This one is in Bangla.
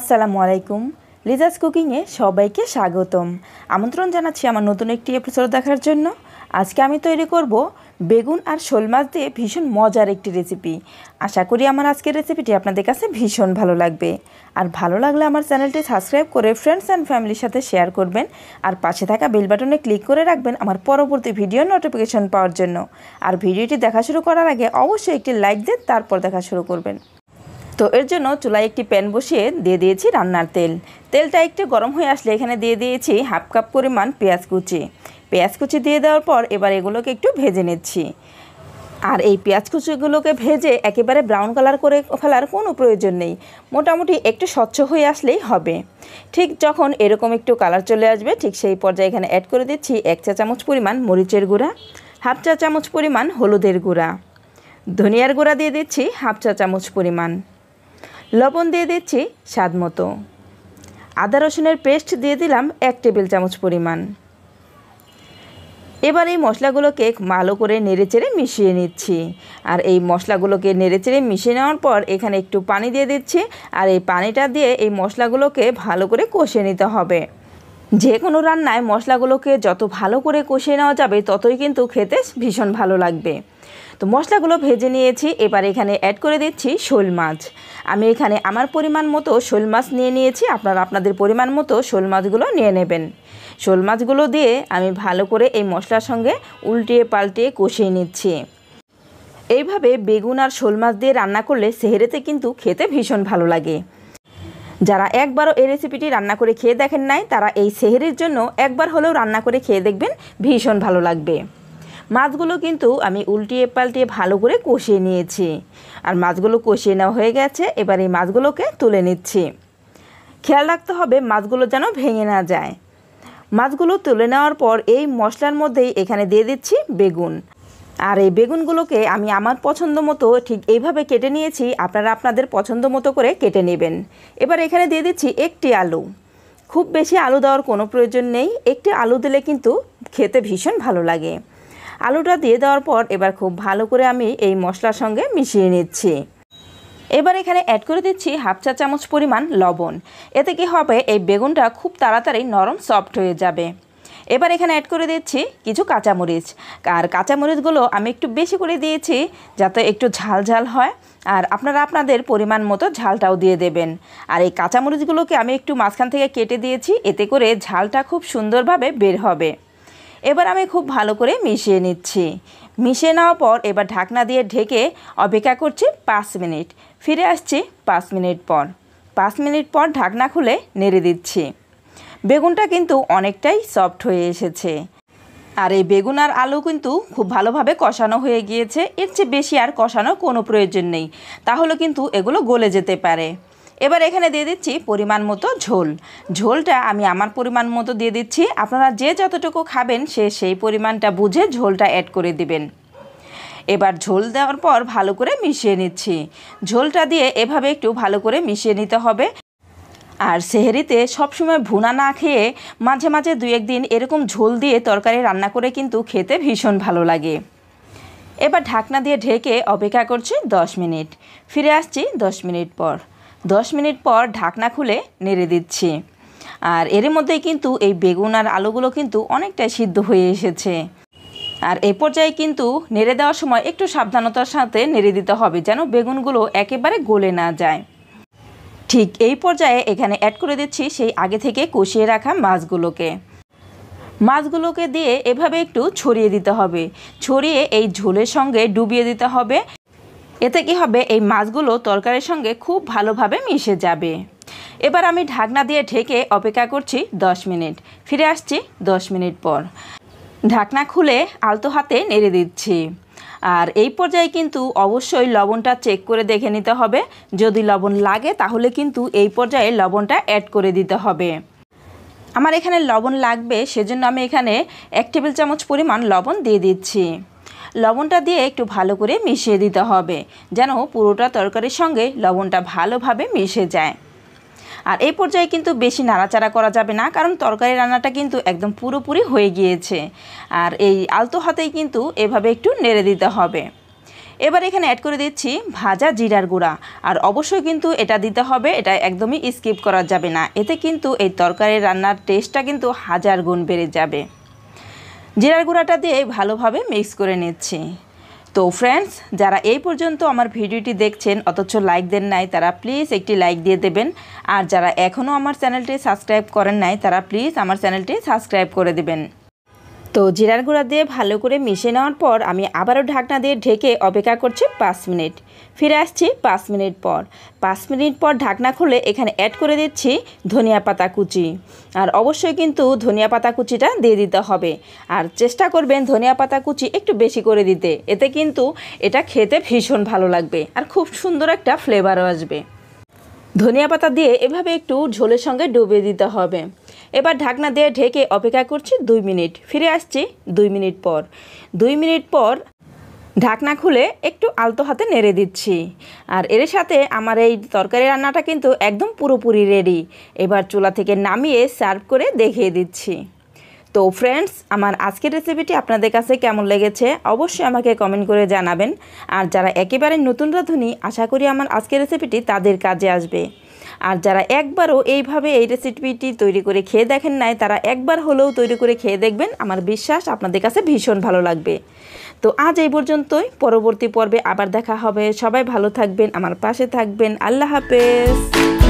আসসালামু আলাইকুম। লিজাস কুকিংয়ে সবাইকে স্বাগতম। আমন্ত্রণ জানাচ্ছি আমার নতুন একটি এপিসোড দেখার জন্য। আজকে আমি তৈরি করব বেগুন আর শোল মাছ দিয়ে ভীষণ মজার একটি রেসিপি। আশা করি আমার আজকের রেসিপিটি আপনাদের কাছে ভীষণ ভালো লাগবে। আর ভালো লাগলে আমার চ্যানেলটি সাবস্ক্রাইব করে ফ্রেন্ডস অ্যান্ড ফ্যামিলির সাথে শেয়ার করবেন। আর পাশে থাকা বেল বাটনে ক্লিক করে রাখবেন আমার পরবর্তী ভিডিও নোটিফিকেশন পাওয়ার জন্য। আর ভিডিওটি দেখা শুরু করার আগে অবশ্যই একটি লাইক দিন, তারপর দেখা শুরু করবেন। তো এর জন্য চুলায় একটি প্যান বসিয়ে দিয়ে দিয়েছি রান্নার তেল। তেলটা একটু গরম হয়ে আসলে এখানে দিয়ে দিয়েছি হাফ কাপ পরিমাণ পেঁয়াজ কুচি দিয়ে দেওয়ার পর এবার এগুলোকে একটু ভেজে নিচ্ছি। আর এই পেঁয়াজ কুচিগুলোকে ভেজে একেবারে ব্রাউন কালার করে ফেলার কোনো প্রয়োজন নেই, মোটামুটি একটু স্বচ্ছ হয়ে আসলেই হবে। ঠিক যখন এরকম একটু কালার চলে আসবে ঠিক সেই পর্যায়ে এখানে অ্যাড করে দিচ্ছি 1 চা চামচ পরিমাণ মরিচের গুঁড়া, হাফ চা চামচ পরিমাণ হলুদের গুঁড়া, ধনিয়ার গুঁড়া দিয়ে দিচ্ছি হাফ চা চামচ পরিমাণ, লবণ দিয়ে দিচ্ছি স্বাদ মতো, আদা রসুনের পেস্ট দিয়ে দিলাম 1 টেবিল চামচ পরিমাণ। এবার এই মশলাগুলোকে ভালো করে নেড়েচেড়ে মিশিয়ে নিচ্ছি। আর এই মশলাগুলোকে নেড়েচেড়ে মিশিয়ে নেওয়ার পর এখানে একটু পানি দিয়ে দিচ্ছি। আর এই পানিটা দিয়ে এই মশলাগুলোকে ভালো করে কষিয়ে নিতে হবে। যে কোনো রান্নায় মশলাগুলোকে যত ভালো করে কষিয়ে নেওয়া যাবে ততই কিন্তু খেতে ভীষণ ভালো লাগবে। তো মশলাগুলো ভেজে নিয়েছি। এবার এখানে অ্যাড করে দিচ্ছি শোল মাছ। আমি এখানে আমার পরিমাণ মতো শোল মাছ নিয়ে নিয়েছি, আপনারা আপনাদের পরিমাণ মতো শোল মাছগুলো নিয়ে নেবেন। শোল মাছগুলো দিয়ে আমি ভালো করে এই মশলার সঙ্গে উল্টিয়ে পাল্টিয়ে কষিয়ে নিচ্ছি। এইভাবে বেগুন আর শোল মাছ দিয়ে রান্না করলে সেহরিতে কিন্তু খেতে ভীষণ ভালো লাগে। যারা একবারও এই রেসিপিটি রান্না করে খেয়ে দেখেন নাই তারা এই সেহরির জন্য একবার হলেও রান্না করে খেয়ে দেখবেন, ভীষণ ভালো লাগবে। মাছগুলো কিন্তু আমি উল্টিয়ে পাল্টিয়ে ভালো করে কষিয়ে নিয়েছি। আর মাছগুলো কষিয়ে নেওয়া হয়ে গেছে। এবার এই মাছগুলোকে তুলে নিচ্ছি। খেয়াল রাখতে হবে মাছগুলো যেন ভেঙে না যায়। মাছগুলো তুলে নেওয়ার পর এই মশলার মধ্যেই এখানে দিয়ে দিচ্ছি বেগুন। আর এই বেগুনগুলোকে আমি আমার পছন্দ মতো ঠিক এইভাবে কেটে নিয়েছি, আপনারা আপনাদের পছন্দ মতো করে কেটে নেবেন। এবার এখানে দিয়ে দিচ্ছি একটি আলু। খুব বেশি আলু দেওয়ার কোনো প্রয়োজন নেই, একটি আলু দিলে কিন্তু খেতে ভীষণ ভালো লাগে। আলুটা দিয়ে দেওয়ার পর এবার খুব ভালো করে আমি এই মশলার সঙ্গে মিশিয়ে নিচ্ছি। এবার এখানে অ্যাড করে দিচ্ছি হাফ চা চামচ পরিমাণ লবণ। এতে কি হবে, এই বেগুনটা খুব তাড়াতাড়ি নরম সফট হয়ে যাবে। এবার এখানে অ্যাড করে দিচ্ছি কিছু কাঁচামরিচ। আর কাঁচামরিচগুলো আমি একটু বেশি করে দিয়েছি যাতে একটু ঝাল ঝাল হয়। আর আপনারা আপনাদের পরিমাণ মতো ঝালটাও দিয়ে দেবেন। আর এই কাঁচামরিচগুলোকে আমি একটু মাঝখান থেকে কেটে দিয়েছি, এতে করে ঝালটা খুব সুন্দরভাবে বের হবে। এবার আমি খুব ভালো করে মিশিয়ে নিচ্ছি। মিশিয়ে নেওয়ার পর এবার ঢাকনা দিয়ে ঢেকে অপেক্ষা করছি 5 মিনিট। ফিরে আসছি 5 মিনিট পর। 5 মিনিট পর ঢাকনা খুলে নেড়ে দিচ্ছি। বেগুনটা কিন্তু অনেকটাই সফট হয়ে এসেছে। আর এই বেগুন আর আলু কিন্তু খুব ভালোভাবে কষানো হয়ে গিয়েছে। এর চেয়ে বেশি আর কষানোর কোনো প্রয়োজন নেই, তাহলে কিন্তু এগুলো গলে যেতে পারে। এবার এখানে দিয়ে দিচ্ছি পরিমাণ মতো ঝোল। ঝোলটা আমি আমার পরিমাণ মতো দিয়ে দিচ্ছি, আপনারা যে যতটুকু খাবেন সেই পরিমাণটা বুঝে ঝোলটা অ্যাড করে দিবেন। এবার ঝোল দেওয়ার পর ভালো করে মিশিয়ে নিচ্ছি। ঝোলটা দিয়ে এভাবে একটু ভালো করে মিশিয়ে নিতে হবে। আর সেহরিতে সবসময় ভুনা না খেয়ে মাঝে মাঝে 2-1 দিন এরকম ঝোল দিয়ে তরকারি রান্না করে কিন্তু খেতে ভীষণ ভালো লাগে। এবার ঢাকনা দিয়ে ঢেকে অপেক্ষা করছি 10 মিনিট। ফিরে আসছি 10 মিনিট পর। 10 মিনিট পর ঢাকনা খুলে নেড়ে দিচ্ছি। আর এর মধ্যেই কিন্তু এই বেগুন আর আলুগুলো কিন্তু অনেকটাই সিদ্ধ হয়ে এসেছে। আর এই পর্যায়ে কিন্তু নেড়ে দেওয়ার সময় একটু সাবধানতার সাথে নেড়ে দিতে হবে যেন বেগুনগুলো একেবারে গলে না যায়। ঠিক এই পর্যায়ে এখানে অ্যাড করে দিচ্ছি সেই আগে থেকে কষিয়ে রাখা মাছগুলোকে দিয়ে এভাবে একটু ছড়িয়ে দিতে হবে। ছড়িয়ে এই ঝোলের সঙ্গে ডুবিয়ে দিতে হবে। এতে কি হবে, এই মাছগুলো তরকারির সঙ্গে খুব ভালোভাবে মিশে যাবে। এবার আমি ঢাকনা দিয়ে ঢেকে অপেক্ষা করছি 10 মিনিট। ফিরে আসছি 10 মিনিট পর। ঢাকনা খুলে আলতো হাতে নেড়ে দিচ্ছি। আর এই পর্যায়ে কিন্তু অবশ্যই লবণটা চেক করে দেখে নিতে হবে। যদি লবণ লাগে তাহলে কিন্তু এই পর্যায়ে লবণটা অ্যাড করে দিতে হবে। আমার এখানে লবণ লাগবে, সেজন্য আমি এখানে 1 টেবিল চামচ পরিমাণ লবণ দিয়ে দিচ্ছি। লবণটা দিয়ে একটু ভালো করে মিশিয়ে দিতে হবে যেন পুরোটা তরকারির সঙ্গে লবণটা ভালোভাবে মিশে যায়। আর এই পর্যায়ে কিন্তু বেশি নাড়াচাড়া করা যাবে না, কারণ তরকারি রান্নাটা কিন্তু একদম পুরোপুরি হয়ে গিয়েছে। আর এই আলতো হাতেই কিন্তু এভাবে একটু নেড়ে দিতে হবে। এবার এখানে অ্যাড করে দিচ্ছি ভাজা জিরার গুঁড়া। আর অবশ্যই কিন্তু এটা দিতে হবে, এটা একদমই স্কিপ করা যাবে না, এতে কিন্তু এই তরকারি রান্নার টেস্টটা কিন্তু 1000 গুণ বেড়ে যাবে। জিরার গুঁড়াটা দিয়ে ভালোভাবে মিক্স করে নিচ্ছি। তো ফ্রেন্ডস, যারা এই পর্যন্ত আমার ভিডিওটি দেখছেন অথচ লাইক দেন নাই, তারা প্লিজ একটি লাইক দিয়ে দেবেন। আর যারা এখনও আমার চ্যানেলটি সাবস্ক্রাইব করেন নাই, তারা প্লিজ আমার চ্যানেলটি সাবস্ক্রাইব করে দেবেন। তো জিরার গুঁড়া দিয়ে ভালো করে মিশিয়ে নেওয়ার পর আমি আবারও ঢাকনা দিয়ে ঢেকে অপেক্ষা করছি 5 মিনিট। ফিরে আসছি 5 মিনিট পর। 5 মিনিট পর ঢাকনা খুলে এখানে অ্যাড করে দিচ্ছি ধনিয়া পাতা কুচি। আর অবশ্যই কিন্তু ধনিয়া পাতা কুচিটা দিয়ে দিতে হবে। আর চেষ্টা করবেন ধনিয়া পাতা কুচি একটু বেশি করে দিতে, এতে কিন্তু এটা খেতে ভীষণ ভালো লাগবে আর খুব সুন্দর একটা ফ্লেভারও আসবে। ধনিয়া পাতা দিয়ে এভাবে একটু ঝোলের সঙ্গে ডুবিয়ে দিতে হবে। এবার ঢাকনা দিয়ে ঢেকে অপেক্ষা করছি 2 মিনিট। ফিরে আসছি 2 মিনিট পর। 2 মিনিট পর ঢাকনা খুলে একটু আলতো হাতে নেড়ে দিচ্ছি। আর এর সাথে আমার এই তরকারি রান্নাটা কিন্তু একদম পুরোপুরি রেডি। এবার চুলা থেকে নামিয়ে সার্ভ করে দেখিয়ে দিচ্ছি। তো ফ্রেন্ডস, আমার আজকের রেসিপিটি আপনাদের কাছে কেমন লেগেছে অবশ্যই আমাকে কমেন্ট করে জানাবেন। আর যারা একেবারে নতুন রাঁধুনি, আশা করি আমার আজকের রেসিপিটি তাদের কাজে আসবে। আর যারা একবারও এইভাবে এই রেসিপিটি তৈরি করে খেয়ে দেখেন নাই, তারা একবার হলেও তৈরি করে খেয়ে দেখবেন, আমার বিশ্বাস আপনাদের কাছে ভীষণ ভালো লাগবে। তো আজ এই পর্যন্তই, পরবর্তী পর্বে আবার দেখা হবে। সবাই ভালো থাকবেন, আমার পাশে থাকবেন। আল্লাহ হাফেজ।